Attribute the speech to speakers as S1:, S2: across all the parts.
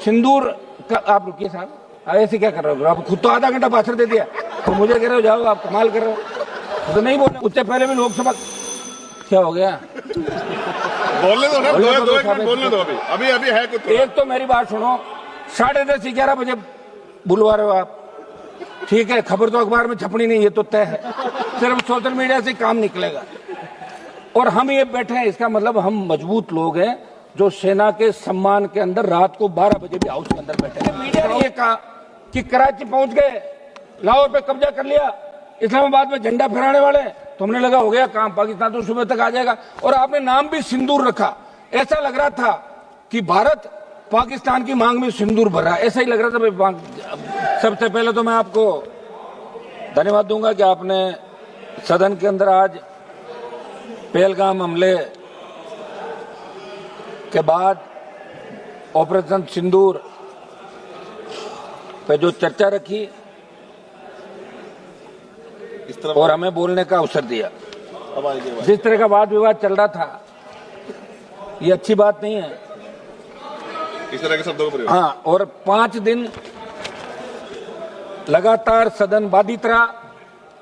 S1: सिंदूर का, आप रुकिए साहब, ऐसे क्या कर रहे हो आप? खुद तो आधा घंटा भाषण दे दिया तो मुझे कह रहे हो जाओ, आप कमाल कर रहे हो। तो नहीं बोलना, उससे पहले भी लोकसभा क्या हो गया?
S2: बोलने दो ना, दो एक मिनट बोलने दो। अभी अभी है कुछ।
S1: एक तो मेरी बात सुनो, 10:30 11 बजे बुलवा रहे हो आप, ठीक है, खबर तो अखबार में छपनी नहीं, ये तो तय है, सिर्फ सोशल मीडिया से काम निकलेगा। और हम ये बैठे हैं, इसका मतलब हम मजबूत लोग हैं जो सेना के सम्मान के अंदर रात को 12 बजे भी हाउस के अंदर बैठे हैं। मीडिया ने ये कहा कि कराची पहुंच गए, लाहौर पे कब्जा कर लिया, इस्लामाबाद में झंडा फहराने वाले, तो हमने लगा हो गया काम, पाकिस्तान तो सुबह तक आ जाएगा। और आपने नाम भी सिंदूर रखा, ऐसा लग रहा था कि भारत पाकिस्तान की मांग में सिंदूर भर रहा है, ऐसा ही लग रहा था। सबसे पहले तो मैं आपको धन्यवाद दूंगा कि आपने सदन के अंदर आज पहलगाम हमले के बाद ऑपरेशन सिंदूर पे जो चर्चा रखी और हमें बोलने का अवसर दिया। जिस तरह का वाद विवाद चल रहा था, ये अच्छी बात नहीं है।
S2: इस तरह के शब्दों का प्रयोग।
S1: हाँ, और 5 दिन लगातार सदन बाधित रहा,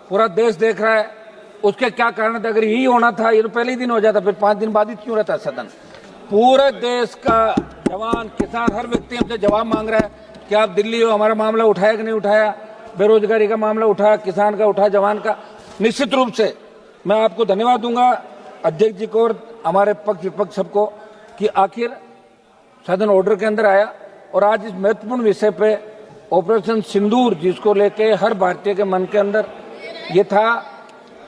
S1: पूरा देश देख रहा है उसके क्या कारण थे। अगर यही होना था, ये तो पहले ही दिन हो जाता, फिर 5 दिन बाधित क्यों रहता सदन? पूरे देश का जवान, किसान, हर व्यक्ति हमसे जवाब मांग रहा है कि आप दिल्ली हो, हमारा मामला उठाया कि नहीं उठाया, बेरोजगारी का मामला उठाया, किसान का उठा, जवान का। निश्चित रूप से मैं आपको धन्यवाद दूंगा, अध्यक्ष जी को और हमारे पक्ष विपक्ष सबको, कि आखिर सदन ऑर्डर के अंदर आया और आज इस महत्वपूर्ण विषय पे ऑपरेशन सिंदूर, जिसको लेके हर भारतीय के मन के अंदर ये था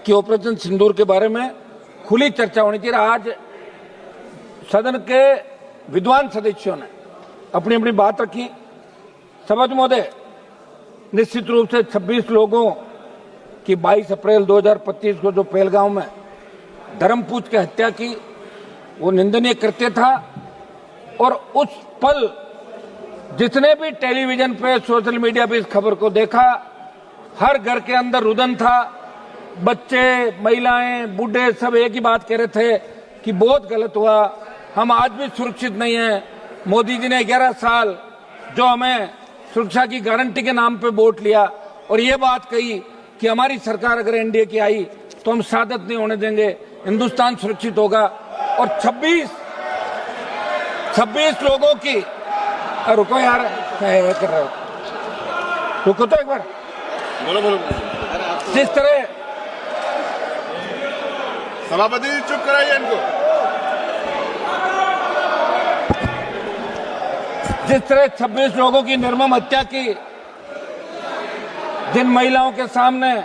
S1: कि ऑपरेशन सिंदूर के बारे में खुली चर्चा होनी चाहिए। आज सदन के विद्वान सदस्यों ने अपनी अपनी बात रखी। सभापति महोदय, निश्चित रूप से 26 लोगों की 22 अप्रैल 2025 को जो पहलगाम में धर्मपूछ की हत्या की, वो निंदनीय कृत्य था। और उस पल जितने भी टेलीविजन पे, सोशल मीडिया पे इस खबर को देखा, हर घर के अंदर रुदन था। बच्चे, महिलाएं, बूढ़े सब एक ही बात कह रहे थे कि बहुत गलत हुआ, हम आज भी सुरक्षित नहीं हैं। मोदी जी ने 11 साल जो हमें सुरक्षा की गारंटी के नाम पे वोट लिया और ये बात कही कि हमारी सरकार अगर एनडीए की आई तो हम शहादत नहीं होने देंगे, हिंदुस्तान सुरक्षित होगा। और 26 लोगों की, रुको यार, क्या कर रहे हो, रुको तो एक बार।
S2: बोलो।
S1: जिस तरह
S2: सभापति चुप कराइए इनको।
S1: जिस तरह 26 लोगों की निर्मम हत्या की, जिन महिलाओं के सामने,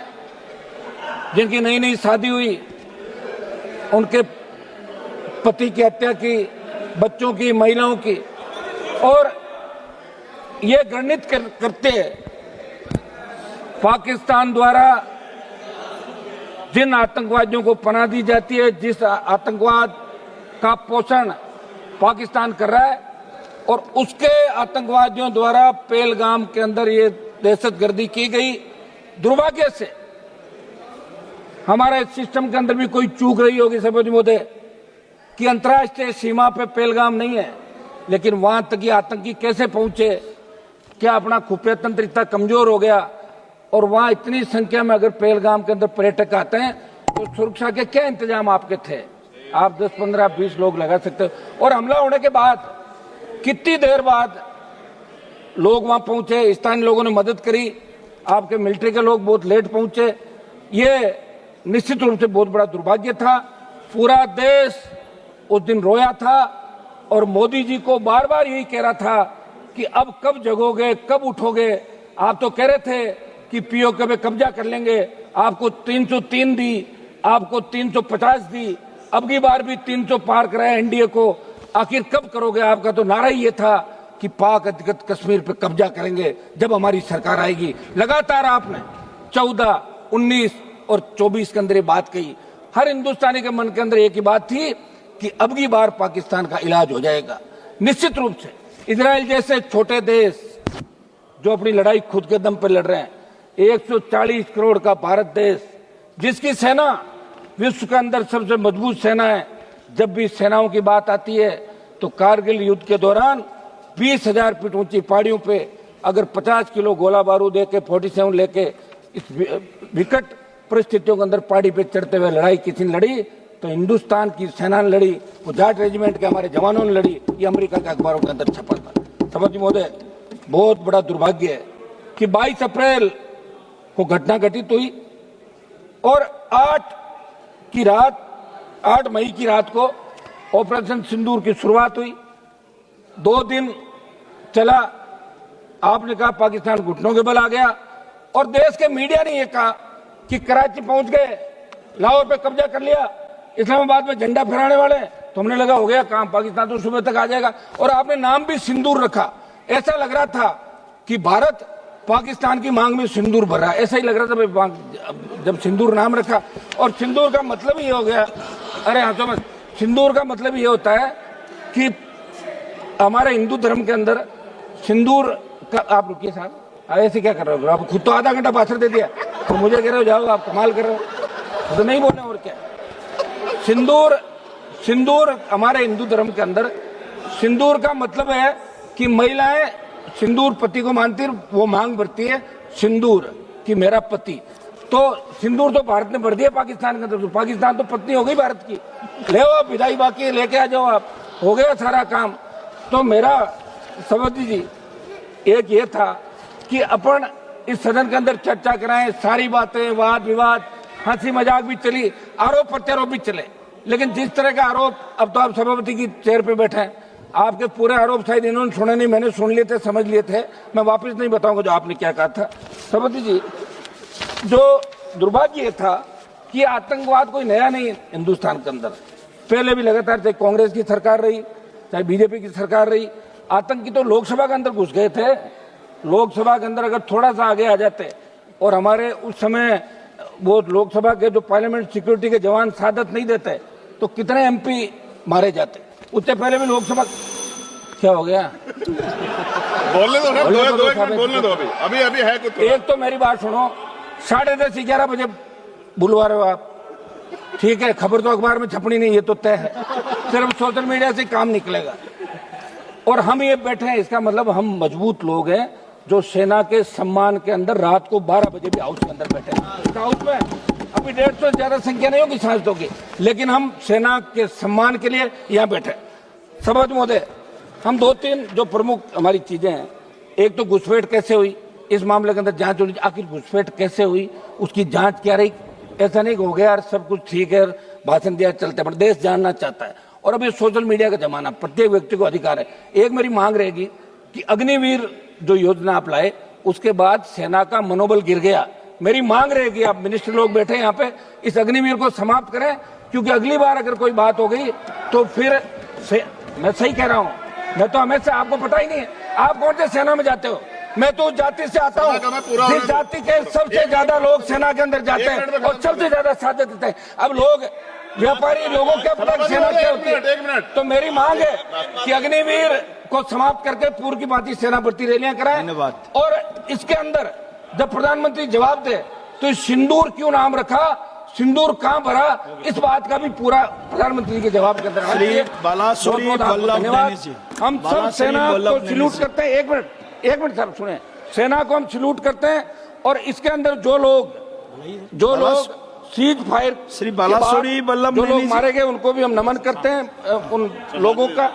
S1: जिनकी नई नई शादी हुई, उनके पति की हत्या की, बच्चों की, महिलाओं की, और ये घृणित करते पाकिस्तान द्वारा जिन आतंकवादियों को पनाह दी जाती है, जिस आतंकवाद का पोषण पाकिस्तान कर रहा है, और उसके आतंकवादियों द्वारा पहलगाम के अंदर ये दहशतगर्दी की गई। दुर्भाग्य से हमारे सिस्टम के अंदर भी कोई चूक रही होगी सभापति महोदय, कि अंतर्राष्ट्रीय सीमा पे पहलगाम नहीं है, लेकिन वहां तक ये आतंकी कैसे पहुंचे? क्या अपना खुफिया तंत्र इतना कमजोर हो गया? और वहां इतनी संख्या में अगर पहलगाम के अंदर पर्यटक आते हैं तो सुरक्षा के क्या इंतजाम आपके थे? आप 10, 15, 20 लोग लगा सकते हो। और हमला होने के बाद कितनी देर बाद लोग वहां पहुंचे, स्थानीय लोगों ने मदद करी, आपके मिलिट्री के लोग बहुत लेट पहुंचे। ये निश्चित रूप से बहुत बड़ा दुर्भाग्य था। पूरा देश उस दिन रोया था और मोदी जी को बार बार यही कह रहा था कि अब कब जगोगे, कब उठोगे? आप तो कह रहे थे कि पीओके पे कब्जा कर लेंगे, आपको 303 दी, आपको 350 दी, अब की बार भी 300 पार कराया एनडीए को। आखिर कब करोगे? आपका तो नारा ही ये था कि पाक अधिकृत कश्मीर पे कब्जा करेंगे जब हमारी सरकार आएगी। लगातार आपने 14, 19 और 24 के अंदर ये बात कही। हर हिंदुस्तानी के मन के अंदर एक ही बात थी कि अब की बार पाकिस्तान का इलाज हो जाएगा। निश्चित रूप से इजराइल जैसे छोटे देश जो अपनी लड़ाई खुद के दम पर लड़ रहे हैं, 140 करोड़ का भारत देश, जिसकी सेना विश्व के अंदर सबसे मजबूत सेना है, जब भी सेनाओं की बात आती है तो कारगिल युद्ध के दौरान 20,000 फीट ऊंची पहाड़ियों पे अगर 50 किलो गोला बारूद लेके 47 लेके इस विकट परिस्थितियों के अंदर पहाड़ी पे चढ़ते हुए लड़ाई किसी ने लड़ी तो हिंदुस्तान की सेना ने लड़ी, वो जाट रेजिमेंट के हमारे जवानों ने लड़ी। ये अमेरिका के अखबारों के अंदर छपा था। समझ महोदय, बहुत बड़ा दुर्भाग्य है कि 22 अप्रैल को घटना घटित हुई और 8 मई की रात को ऑपरेशन सिंदूर की शुरुआत हुई। 2 दिन चला, आपने कहा पाकिस्तान घुटनों के बल आ गया और देश के मीडिया ने यह कहा कि कराची पहुंच गए, लाहौर पे कब्जा कर लिया, इस्लामाबाद में झंडा फहराने वाले। तो हमने लगा हो गया काम, पाकिस्तान तो सुबह तक आ जाएगा। और आपने नाम भी सिंदूर रखा, ऐसा लग रहा था कि भारत पाकिस्तान की मांग में सिंदूर भर रहा है, ऐसा ही लग रहा था भाई जब सिंदूर नाम रखा। और सिंदूर का मतलब ही हो गया, अरे हाँ समझ, सिंदूर का मतलब ये होता है कि हमारे हिंदू धर्म के अंदर सिंदूर का, आप रुकिए साहब, ऐसे क्या कर रहे हो आप? खुद तो आधा घंटा भाषण दे दिया तो मुझे कह रहे हो जाओ, आप कमाल कर रहे हो, तो नहीं बोलना और क्या। सिंदूर हमारे हिंदू धर्म के अंदर सिंदूर का मतलब है कि महिलाएं सिंदूर पति को मानती, वो मांग भरती है सिंदूर कि मेरा पति। तो सिंदूर तो भारत ने भर दिया पाकिस्तान के अंदर, तो पाकिस्तान तो पत्नी हो गई भारत की। ले आओ विदाई, बाकी लेके आ जाओ, आप हो गया सारा काम। तो मेरा समझ लीजिए एक ये था कि अपन इस सदन के अंदर चर्चा कराएं, सारी बातें, वाद विवाद, हंसी मजाक भी चली, आरोप प्रत्यारोप भी चले। लेकिन जिस तरह का आरोप, अब तो आप सभापति की चेयर पे बैठे हैं, आपके पूरे आरोप शायद इन्होंने सुने नहीं, मैंने सुन लिए थे, समझ लिए थे, मैं वापस नहीं बताऊंगा जो आपने क्या कहा था। सभापति जी, जो दुर्भाग्य था कि आतंकवाद कोई नया नहीं हिंदुस्तान के अंदर, पहले भी लगातार चाहे कांग्रेस की सरकार रही चाहे बीजेपी की सरकार रही, आतंकी तो लोकसभा के अंदर घुस गए थे। लोकसभा के अंदर अगर थोड़ा सा आगे आ जाते और हमारे उस समय वो लोकसभा के जो पार्लियामेंट सिक्योरिटी के जवान सादत नहीं देते तो कितने एमपी मारे जाते। उससे पहले भी लोकसभा, क्या हो गया?
S2: बोलने दो ना, दो एक मिनट बोलने दो। अभी है कुछ।
S1: एक तो मेरी बात सुनो, 10:30 11 बजे बुलवा रहे हो आप, ठीक है, खबर तो अखबार में छपनी नहीं, ये तो तय है, सिर्फ सोशल मीडिया से काम निकलेगा। और हम ये बैठे हैं, इसका मतलब हम मजबूत लोग हैं जो सेना के सम्मान के अंदर रात को 12 बजे भी हाउस के अंदर बैठे हैं। हाउस में अभी 150 से ज्यादा संख्या नहीं होगी सांसदों की, लेकिन हम सेना के सम्मान के लिए यहाँ बैठे। सभापति महोदय, हम 2-3 जो प्रमुख हमारी चीजें हैं, एक तो घुसपैठ कैसे हुई, इस मामले के अंदर जांच होनी, आखिर घुसपैठ कैसे हुई, उसकी जांच क्या रही। ऐसा नहीं हो गया यार सब कुछ ठीक है, भाषण दिया चलते, पर देश जानना चाहता है। और अभी सोशल मीडिया का जमाना, प्रत्येक व्यक्ति को अधिकार है। एक मेरी मांग रहेगी कि अग्निवीर जो योजना आप लाए, उसके बाद सेना का मनोबल गिर गया। मेरी मांग रहेगी, आप मिनिस्टर लोग बैठे यहाँ पे, इस अग्निवीर को समाप्त करें, क्योंकि अगली बार अगर कोई बात हो गई तो फिर मैं सही कह रहा हूँ, मैं तो हमेशा, आपको पता ही नहीं है आप कौन से सेना में जाते हो, मैं तो जाति से आता हूँ, जिस जाति के सबसे ज्यादा लोग सेना के अंदर जाते हैं और सबसे ज्यादा साथ देते हैं। अब लोग व्यापारी लोगों के पता सेना क्या होती है। तो मेरी मांग है कि अग्निवीर को समाप्त करके पूर्व की भांति सेना भर्ती रैलियां कराएं। और इसके अंदर जब प्रधानमंत्री जवाब दे तो सिंदूर क्यों नाम रखा, सिंदूर कहां भरा, इस बात का भी पूरा प्रधानमंत्री के जवाब के अंदर धन्यवाद। हम सब सेना को सैल्यूट करते हैं। एक मिनट साहब सुने, सेना को हम सैल्यूट करते हैं और इसके अंदर जो लोग सीज फायर
S3: श्री बालासुरी वल्लभ
S1: जो लोग मारे गए उनको भी हम नमन करते हैं, उन लोगों का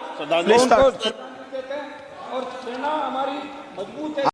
S1: और सेना हमारी मजबूत है।